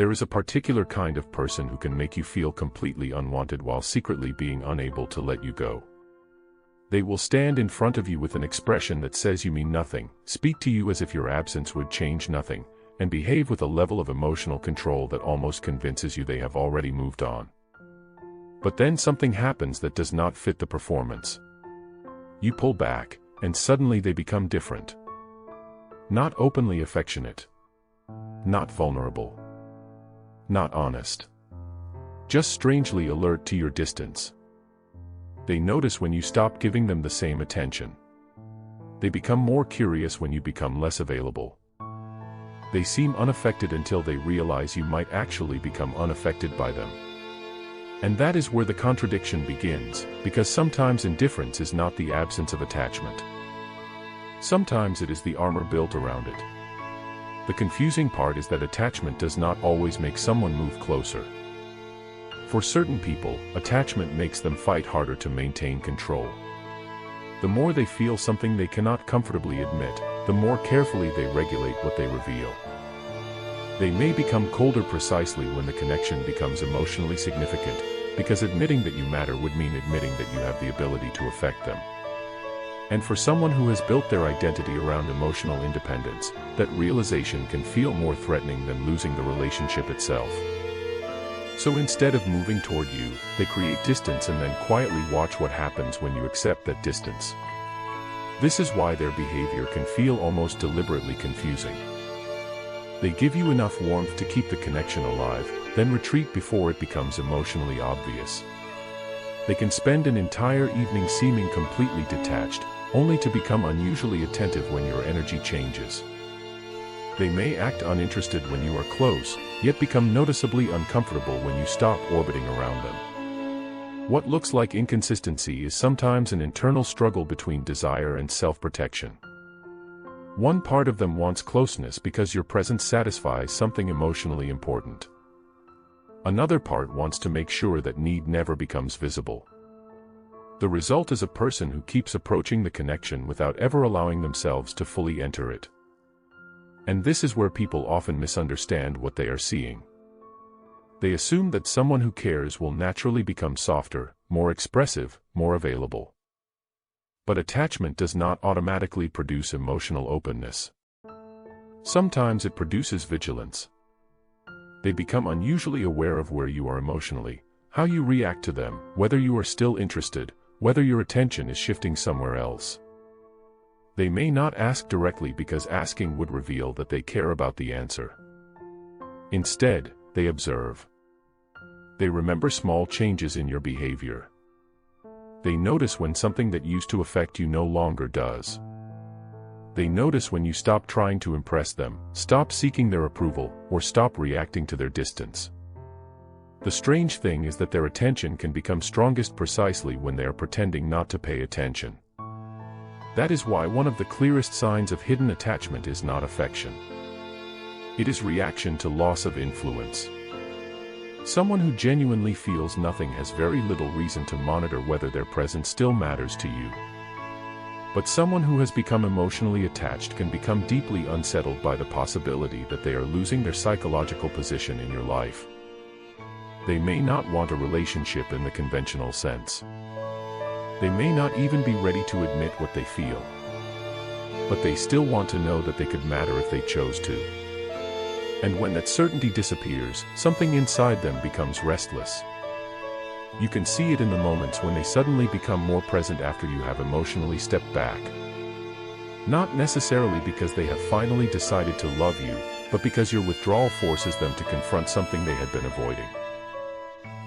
There is a particular kind of person who can make you feel completely unwanted while secretly being unable to let you go. They will stand in front of you with an expression that says you mean nothing, speak to you as if your absence would change nothing, and behave with a level of emotional control that almost convinces you they have already moved on. But then something happens that does not fit the performance. You pull back, and suddenly they become different. Not openly affectionate. Not vulnerable. Not honest. Just strangely alert to your distance. They notice when you stop giving them the same attention. They become more curious when you become less available. They seem unaffected until they realize you might actually become unaffected by them. And that is where the contradiction begins, because sometimes indifference is not the absence of attachment. Sometimes it is the armor built around it. The confusing part is that attachment does not always make someone move closer. For certain people, attachment makes them fight harder to maintain control. The more they feel something they cannot comfortably admit, the more carefully they regulate what they reveal. They may become colder precisely when the connection becomes emotionally significant, because admitting that you matter would mean admitting that you have the ability to affect them. And for someone who has built their identity around emotional independence, that realization can feel more threatening than losing the relationship itself. So instead of moving toward you, they create distance and then quietly watch what happens when you accept that distance. This is why their behavior can feel almost deliberately confusing. They give you enough warmth to keep the connection alive, then retreat before it becomes emotionally obvious. They can spend an entire evening seeming completely detached, only to become unusually attentive when your energy changes. They may act uninterested when you are close, yet become noticeably uncomfortable when you stop orbiting around them. What looks like inconsistency is sometimes an internal struggle between desire and self-protection. One part of them wants closeness because your presence satisfies something emotionally important. Another part wants to make sure that need never becomes visible. The result is a person who keeps approaching the connection without ever allowing themselves to fully enter it. And this is where people often misunderstand what they are seeing. They assume that someone who cares will naturally become softer, more expressive, more available. But attachment does not automatically produce emotional openness. Sometimes it produces vigilance. They become unusually aware of where you are emotionally, how you react to them, whether you are still interested, whether your attention is shifting somewhere else. They may not ask directly because asking would reveal that they care about the answer. Instead, they observe. They remember small changes in your behavior. They notice when something that used to affect you no longer does. They notice when you stop trying to impress them, stop seeking their approval, or stop reacting to their distance. The strange thing is that their attention can become strongest precisely when they are pretending not to pay attention. That is why one of the clearest signs of hidden attachment is not affection. It is reaction to loss of influence. Someone who genuinely feels nothing has very little reason to monitor whether their presence still matters to you. But someone who has become emotionally attached can become deeply unsettled by the possibility that they are losing their psychological position in your life. They may not want a relationship in the conventional sense. They may not even be ready to admit what they feel. But they still want to know that they could matter if they chose to. And when that certainty disappears, something inside them becomes restless. You can see it in the moments when they suddenly become more present after you have emotionally stepped back. Not necessarily because they have finally decided to love you, but because your withdrawal forces them to confront something they had been avoiding.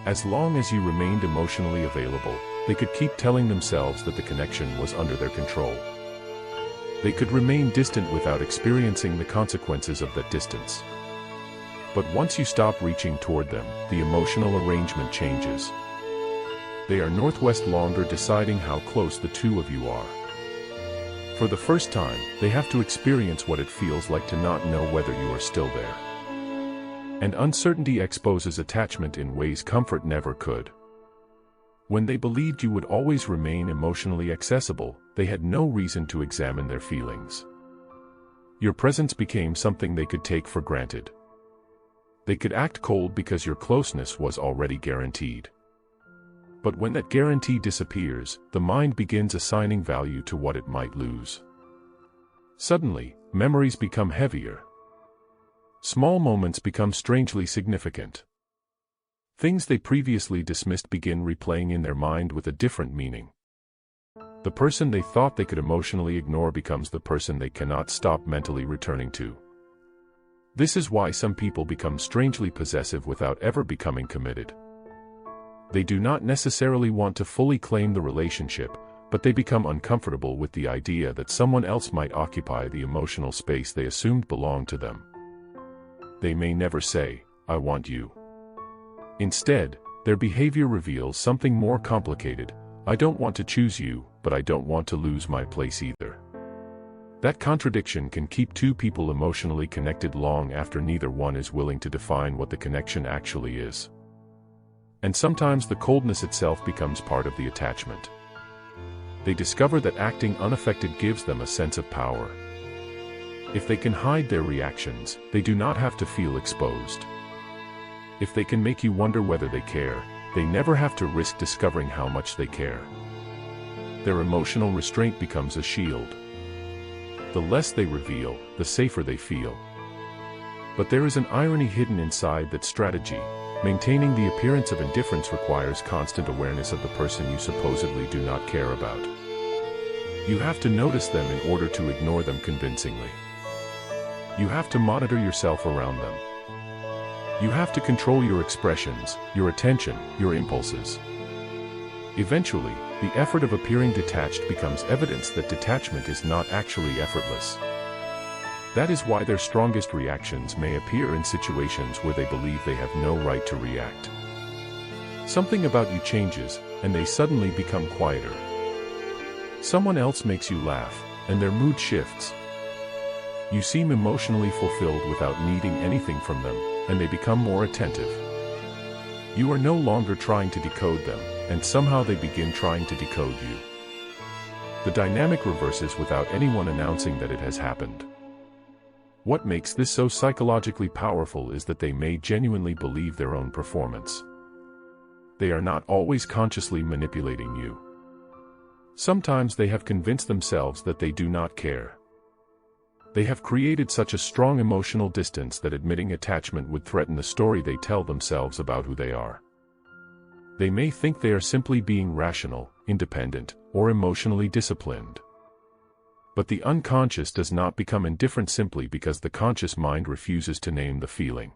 As long as you remained emotionally available, they could keep telling themselves that the connection was under their control. They could remain distant without experiencing the consequences of that distance. But once you stop reaching toward them, the emotional arrangement changes. They are northwest longer deciding how close the two of you are. For the first time, they have to experience what it feels like to not know whether you are still there. And uncertainty exposes attachment in ways comfort never could. When they believed you would always remain emotionally accessible, they had no reason to examine their feelings. Your presence became something they could take for granted. They could act cold because your closeness was already guaranteed. But when that guarantee disappears, the mind begins assigning value to what it might lose. Suddenly, memories become heavier. Small moments become strangely significant. Things they previously dismissed begin replaying in their mind with a different meaning. The person they thought they could emotionally ignore becomes the person they cannot stop mentally returning to. This is why some people become strangely possessive without ever becoming committed. They do not necessarily want to fully claim the relationship, but they become uncomfortable with the idea that someone else might occupy the emotional space they assumed belonged to them. They may never say, "I want you." Instead, their behavior reveals something more complicated. I don't want to choose you, but I don't want to lose my place either. That contradiction can keep two people emotionally connected long after neither one is willing to define what the connection actually is. And sometimes the coldness itself becomes part of the attachment. They discover that acting unaffected gives them a sense of power. If they can hide their reactions, they do not have to feel exposed. If they can make you wonder whether they care, they never have to risk discovering how much they care. Their emotional restraint becomes a shield. The less they reveal, the safer they feel. But there is an irony hidden inside that strategy. Maintaining the appearance of indifference requires constant awareness of the person you supposedly do not care about. You have to notice them in order to ignore them convincingly. You have to monitor yourself around them. You have to control your expressions, your attention, your impulses. Eventually, the effort of appearing detached becomes evidence that detachment is not actually effortless. That is why their strongest reactions may appear in situations where they believe they have no right to react. Something about you changes, and they suddenly become quieter. Someone else makes you laugh, and their mood shifts. You seem emotionally fulfilled without needing anything from them, and they become more attentive. You are no longer trying to decode them, and somehow they begin trying to decode you. The dynamic reverses without anyone announcing that it has happened. What makes this so psychologically powerful is that they may genuinely believe their own performance. They are not always consciously manipulating you. Sometimes they have convinced themselves that they do not care. They have created such a strong emotional distance that admitting attachment would threaten the story they tell themselves about who they are. They may think they are simply being rational, independent, or emotionally disciplined. But the unconscious does not become indifferent simply because the conscious mind refuses to name the feeling.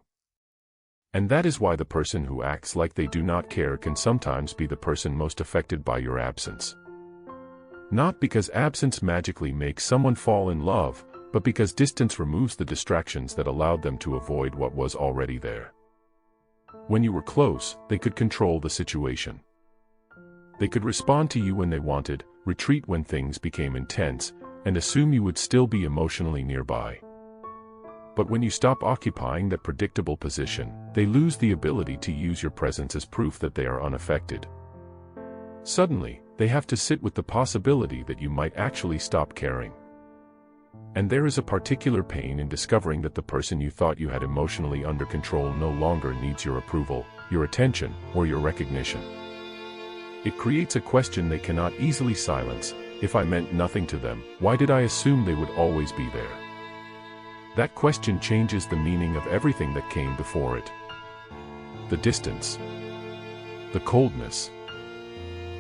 And that is why the person who acts like they do not care can sometimes be the person most affected by your absence. Not because absence magically makes someone fall in love, but because distance removes the distractions that allowed them to avoid what was already there. When you were close, they could control the situation. They could respond to you when they wanted, retreat when things became intense, and assume you would still be emotionally nearby. But when you stop occupying that predictable position, they lose the ability to use your presence as proof that they are unaffected. Suddenly, they have to sit with the possibility that you might actually stop caring. And there is a particular pain in discovering that the person you thought you had emotionally under control no longer needs your approval, your attention, or your recognition. It creates a question they cannot easily silence. If I meant nothing to them, why did I assume they would always be there? That question changes the meaning of everything that came before it. The distance. The coldness.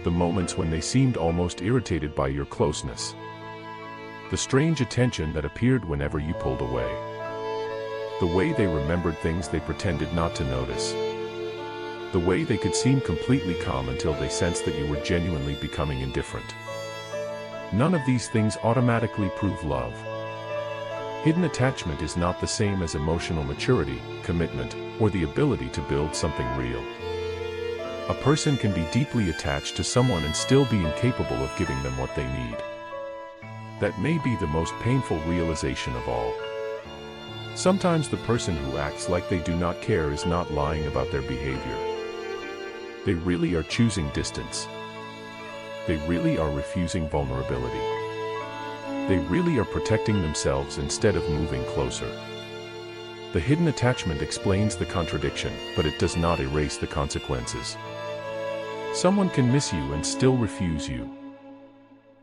The moments when they seemed almost irritated by your closeness. The strange attention that appeared whenever you pulled away. The way they remembered things they pretended not to notice. The way they could seem completely calm until they sensed that you were genuinely becoming indifferent. None of these things automatically prove love. Hidden attachment is not the same as emotional maturity, commitment, or the ability to build something real. A person can be deeply attached to someone and still be incapable of giving them what they need. That may be the most painful realization of all. Sometimes the person who acts like they do not care is not lying about their behavior. They really are choosing distance. They really are refusing vulnerability. They really are protecting themselves instead of moving closer. The hidden attachment explains the contradiction, but it does not erase the consequences. Someone can miss you and still refuse you.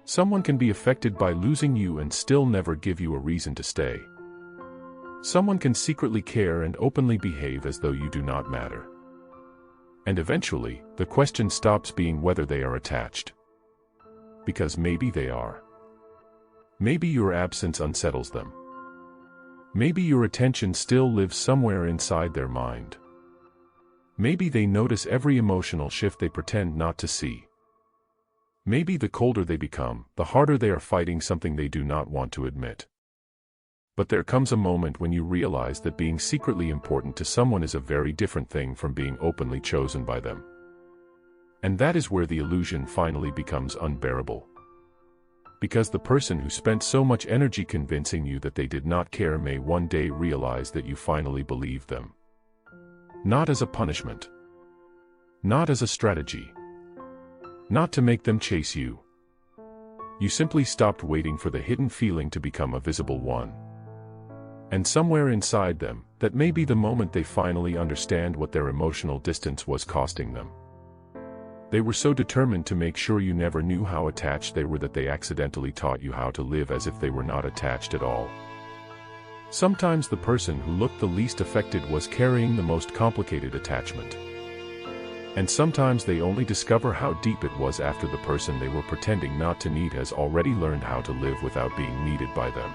Someone can be affected by losing you and still never give you a reason to stay. Someone can secretly care and openly behave as though you do not matter. And eventually, the question stops being whether they are attached. Because maybe they are. Maybe your absence unsettles them. Maybe your attention still lives somewhere inside their mind. Maybe they notice every emotional shift they pretend not to see. Maybe the colder they become, the harder they are fighting something they do not want to admit. But there comes a moment when you realize that being secretly important to someone is a very different thing from being openly chosen by them. And that is where the illusion finally becomes unbearable. Because the person who spent so much energy convincing you that they did not care may one day realize that you finally believed them. Not as a punishment. Not as a strategy. Not to make them chase you. You simply stopped waiting for the hidden feeling to become a visible one. And somewhere inside them, that may be the moment they finally understand what their emotional distance was costing them. They were so determined to make sure you never knew how attached they were that they accidentally taught you how to live as if they were not attached at all. Sometimes the person who looked the least affected was carrying the most complicated attachment. And sometimes they only discover how deep it was after the person they were pretending not to need has already learned how to live without being needed by them.